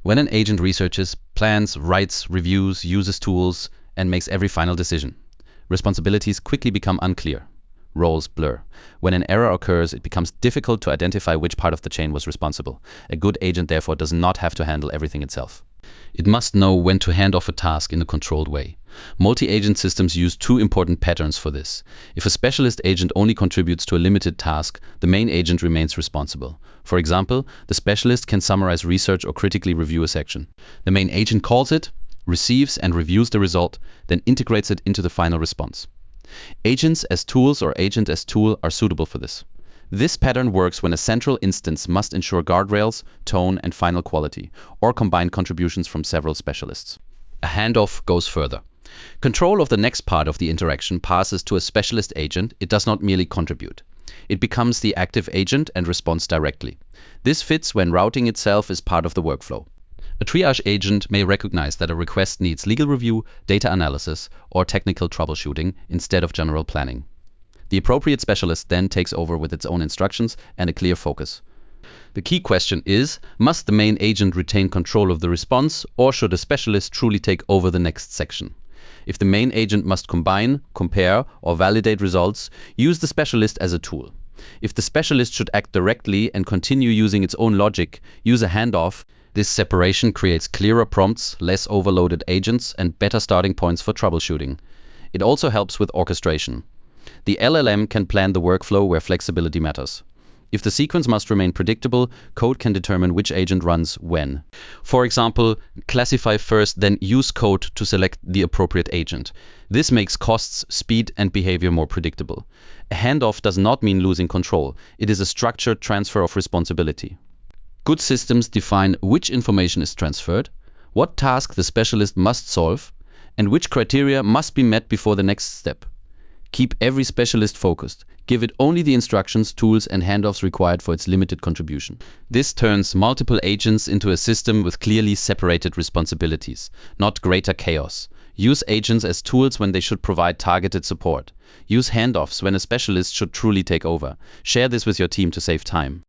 When an agent researches, plans, writes, reviews, uses tools, and makes every final decision, responsibilities quickly become unclear. Roles blur. When an error occurs, it becomes difficult to identify which part of the chain was responsible. A good agent, therefore, does not have to handle everything itself. It must know when to hand off a task in a controlled way. Multi-agent systems use two important patterns for this. If a specialist agent only contributes to a limited task, the main agent remains responsible. For example, the specialist can summarize research or critically review a section. The main agent calls it, receives and reviews the result, then integrates it into the final response. Agents as tools or agent as tool are suitable for this. This pattern works when a central instance must ensure guardrails, tone, and final quality, or combine contributions from several specialists. A handoff goes further. Control of the next part of the interaction passes to a specialist agent. It does not merely contribute. It becomes the active agent and responds directly. This fits when routing itself is part of the workflow. A triage agent may recognize that a request needs legal review, data analysis, or technical troubleshooting instead of general planning. The appropriate specialist then takes over with its own instructions and a clear focus. The key question is, must the main agent retain control of the response, or should a specialist truly take over the next section? If the main agent must combine, compare, or validate results, use the specialist as a tool. If the specialist should act directly and continue using its own logic, use a handoff. This separation creates clearer prompts, less overloaded agents, and better starting points for troubleshooting. It also helps with orchestration. The LLM can plan the workflow where flexibility matters. If the sequence must remain predictable, code can determine which agent runs when. For example, classify first, then use code to select the appropriate agent. This makes costs, speed, and behavior more predictable. A handoff does not mean losing control. It is a structured transfer of responsibility. Good systems define which information is transferred, what task the specialist must solve, and which criteria must be met before the next step. Keep every specialist focused. Give it only the instructions, tools, and handoffs required for its limited contribution. This turns multiple agents into a system with clearly separated responsibilities, not greater chaos. Use agents as tools when they should provide targeted support. Use handoffs when a specialist should truly take over. Share this with your team to save time.